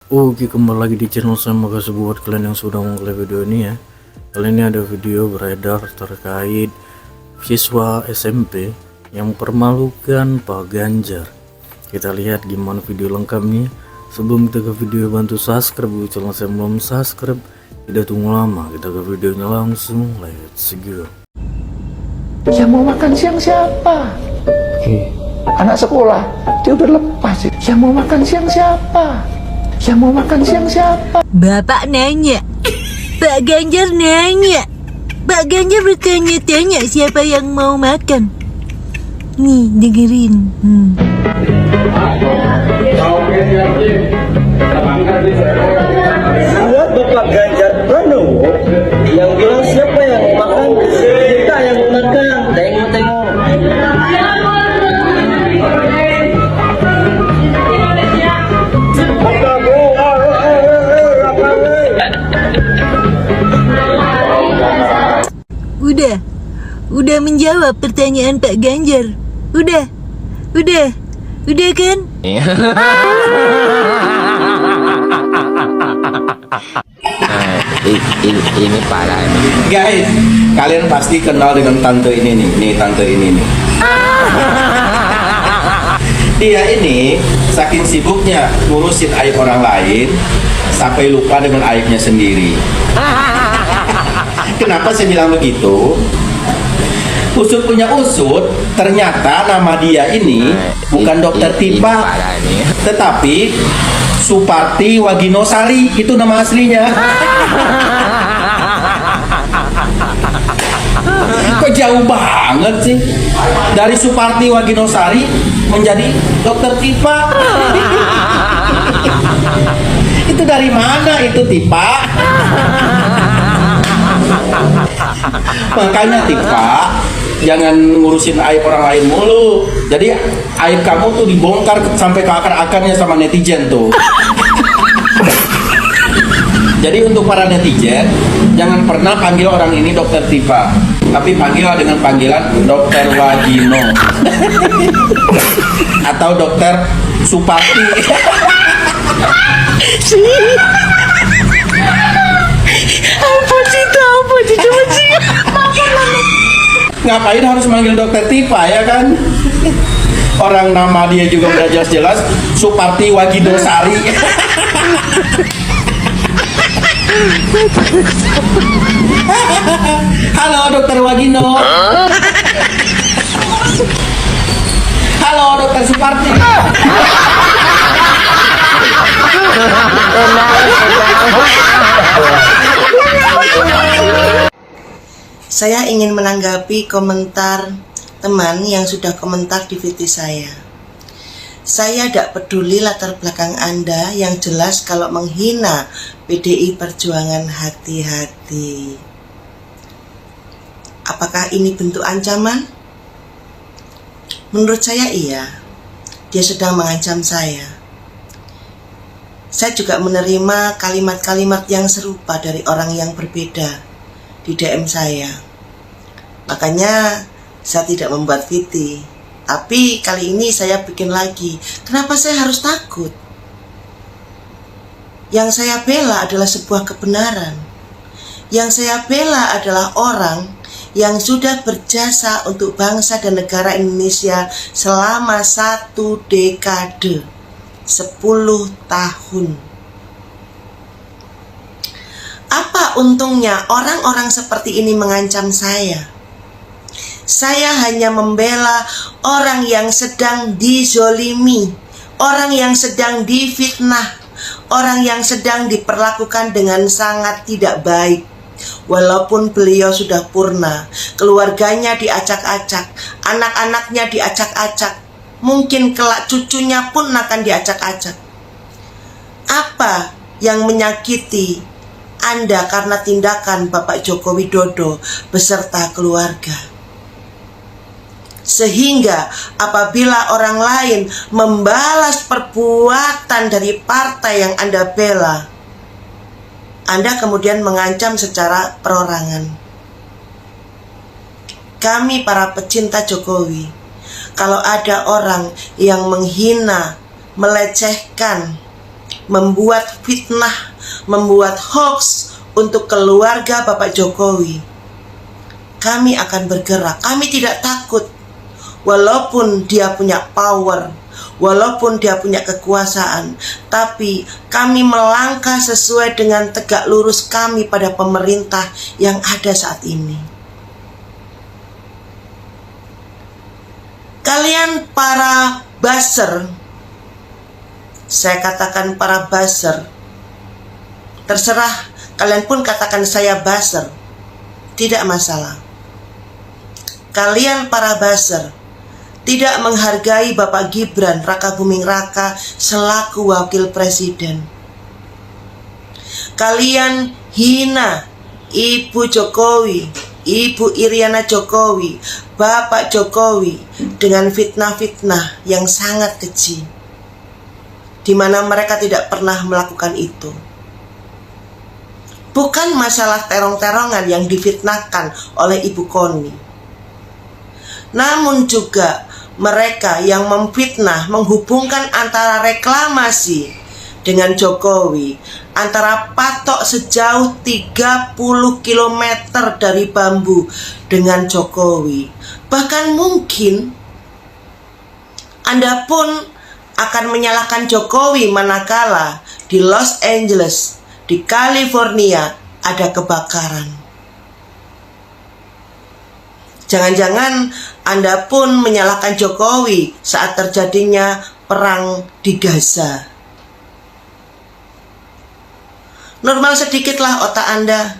Oke, kembali lagi di channel saya. Makasih buat kalian yang sudah mengklik video ini ya. Kali ini ada video beredar terkait siswa SMP yang mempermalukan Pak Ganjar. Kita lihat gimana video lengkapnya. Sebelum kita ke video, bantu subscribe buat channel saya belum subscribe. Tidak tunggu lama, kita ke videonya langsung. Let's go. Yang mau makan siang siapa? Anak sekolah, dia udah lepas. Yang mau makan siang siapa? Yang mau makan siang siapa? Bapak nanya, Pak Ganjar nanya, Pak Ganjar bertanya-tanya siapa yang mau makan. Nih, dengerin. Buat Bapak Ganjar Pranowo yang bilang siapa yang makan, kita yang makan. Tengok. Udah menjawab pertanyaan Pak Ganjar. Udah kan? Ini parah ini. Guys, kalian pasti kenal dengan tante ini nih. Tante ini nih. Dia ini saking sibuknya ngurusin aib orang lain sampai lupa dengan aibnya sendiri. Kenapa saya bilang begitu? Usut punya usut, ternyata nama dia ini bukan dokter Tipa, tetapi Suparti Waginosari, itu nama aslinya. Kok jauh banget sih dari Suparti Waginosari menjadi dokter Tipa? Itu dari mana itu Tipa? Makanya Tipa, jangan ngurusin aib orang lain mulu. Jadi aib kamu tuh dibongkar sampai ke akar-akarnya sama netizen tuh. Jadi untuk para netizen, jangan pernah panggil orang ini dokter Tipa, tapi panggil dengan panggilan dokter Wagino atau dokter Suparti. Ngapain harus manggil dokter Tipa ya kan? Orang nama dia juga udah jelas-jelas Suparti Wagidosari. Halo dokter Wagino. Halo dokter Suparti. Saya ingin menanggapi komentar teman yang sudah komentar di video saya. Saya tidak peduli latar belakang Anda, yang jelas kalau menghina PDI Perjuangan hati-hati. Apakah ini bentuk ancaman? Menurut saya iya. Dia sedang mengancam saya. Saya juga menerima kalimat-kalimat yang serupa dari orang yang berbeda di DM saya. Makanya saya tidak membuat VT. Tapi kali ini saya bikin lagi. Kenapa saya harus takut? Yang saya bela adalah sebuah kebenaran. Yang saya bela adalah orang yang sudah berjasa untuk bangsa dan negara Indonesia selama 1 dekade, 10 tahun. Apa untungnya orang-orang seperti ini mengancam saya? Saya hanya membela orang yang sedang dizolimi, orang yang sedang difitnah, orang yang sedang diperlakukan dengan sangat tidak baik. Walaupun beliau sudah purna, keluarganya diacak-acak, anak-anaknya diacak-acak, mungkin kelak cucunya pun akan diacak-acak. Apa yang menyakiti Anda karena tindakan Bapak Joko Widodo beserta keluarga? Sehingga apabila orang lain membalas perbuatan dari partai yang Anda bela, Anda kemudian mengancam secara perorangan. Kami para pecinta Jokowi, kalau ada orang yang menghina, melecehkan membuat fitnah, membuat hoax untuk keluarga Bapak Jokowi. Kami akan bergerak, kami tidak takut. Walaupun dia punya power, walaupun dia punya kekuasaan, tapi kami melangkah sesuai dengan tegak lurus kami pada pemerintah yang ada saat ini. Kalian para buzzer, saya katakan para buzzer, terserah kalian pun katakan saya buzzer, tidak masalah. Kalian para buzzer tidak menghargai Bapak Gibran Raka Buming Raka selaku wakil presiden. Kalian hina Ibu Jokowi, Ibu Iriana Jokowi, Bapak Jokowi dengan fitnah-fitnah yang sangat keji, di mana mereka tidak pernah melakukan itu. Bukan masalah terong-terongan yang difitnahkan oleh Ibu Koni, namun juga mereka yang memfitnah, menghubungkan antara reklamasi dengan Jokowi, antara patok sejauh 30 km dari Bambu dengan Jokowi. Bahkan mungkin Anda pun akan menyalahkan Jokowi manakala di Los Angeles, di California ada kebakaran. Jangan-jangan Anda pun menyalahkan Jokowi saat terjadinya perang di Gaza. Normal sedikitlah otak Anda.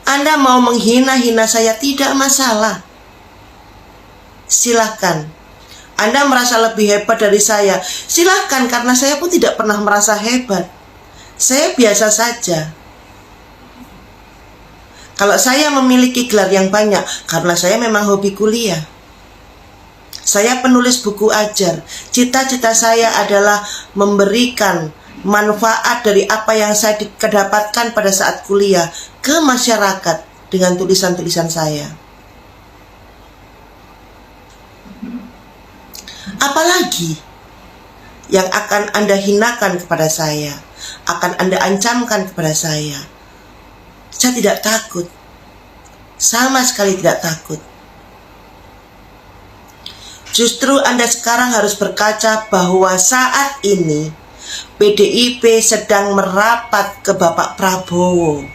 Anda mau menghina-hina saya tidak masalah. Silahkan. Anda merasa lebih hebat dari saya. Silahkan, karena saya pun tidak pernah merasa hebat. Saya biasa saja. Kalau saya memiliki gelar yang banyak, karena saya memang hobi kuliah. Saya penulis buku ajar. Cita-cita saya adalah memberikan manfaat dari apa yang saya dapatkan pada saat kuliah ke masyarakat dengan tulisan-tulisan saya. Apalagi yang akan Anda hinakan kepada saya, akan Anda ancamkan kepada saya. Saya tidak takut, sama sekali tidak takut. Justru Anda sekarang harus berkaca bahwa saat ini PDIP sedang merapat ke Bapak Prabowo.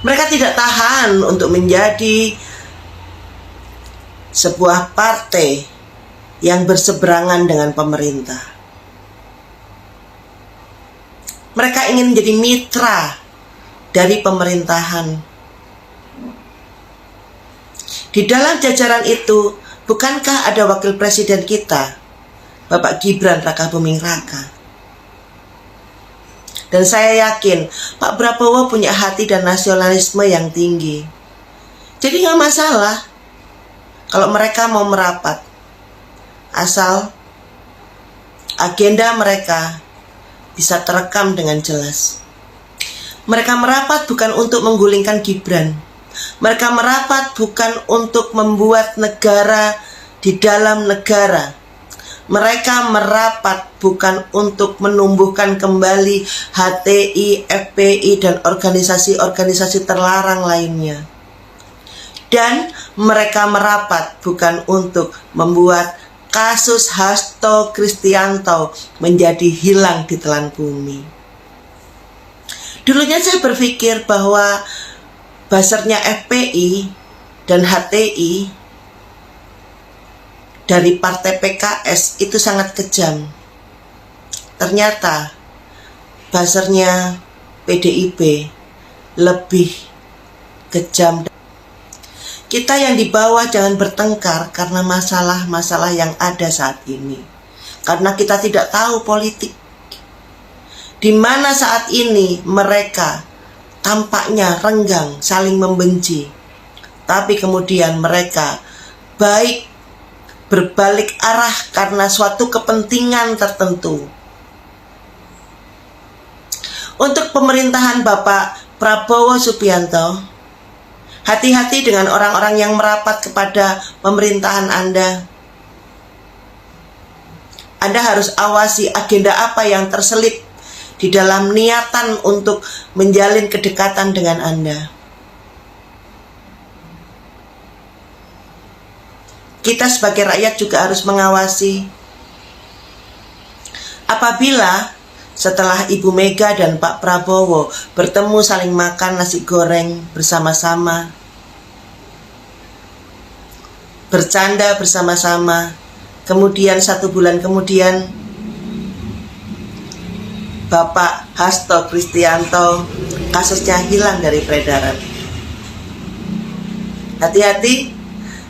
Mereka tidak tahan untuk menjadi sebuah partai yang berseberangan dengan pemerintah. Mereka ingin menjadi mitra dari pemerintahan. Di dalam jajaran itu, bukankah ada wakil presiden kita, Bapak Gibran Raka Buming Raka? Dan saya yakin Pak Prabowo punya hati dan nasionalisme yang tinggi. Jadi nggak masalah kalau mereka mau merapat, asal agenda mereka bisa terekam dengan jelas. Mereka merapat bukan untuk menggulingkan Gibran. Mereka merapat bukan untuk membuat negara di dalam negara. Mereka merapat bukan untuk menumbuhkan kembali HTI, FPI, dan organisasi-organisasi terlarang lainnya. Dan mereka merapat bukan untuk membuat kasus Hasto Kristianto menjadi hilang di telan bumi. Dulunya saya berpikir bahwa buzzernya FPI dan HTI dari partai PKS itu sangat kejam. Ternyata buzzernya PDIP lebih kejam. Kita yang di bawah jangan bertengkar karena masalah-masalah yang ada saat ini. Karena kita tidak tahu politik. Di mana saat ini mereka tampaknya renggang, saling membenci. Tapi kemudian mereka baik berbalik arah karena suatu kepentingan tertentu. Untuk pemerintahan Bapak Prabowo Subianto, hati-hati dengan orang-orang yang merapat kepada pemerintahan Anda. Anda harus awasi agenda apa yang terselip di dalam niatan untuk menjalin kedekatan dengan Anda. Kita sebagai rakyat juga harus mengawasi apabila setelah Ibu Mega dan Pak Prabowo bertemu saling makan nasi goreng bersama-sama, bercanda bersama-sama, kemudian 1 bulan kemudian Bapak Hasto Kristianto kasusnya hilang dari peredaran. Hati-hati,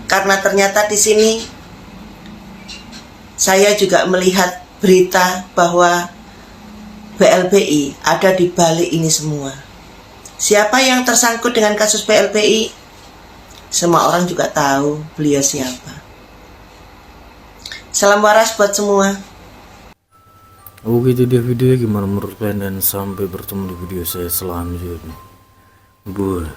karena ternyata di sini saya juga melihat berita bahwa BLPI ada di balik ini semua. Siapa yang tersangkut dengan kasus BLPI? Semua orang juga tahu beliau siapa. Salam waras buat semua. Oke, itu dia videonya. Gimana menurut kalian, dan sampai bertemu di video saya selanjutnya. Buah.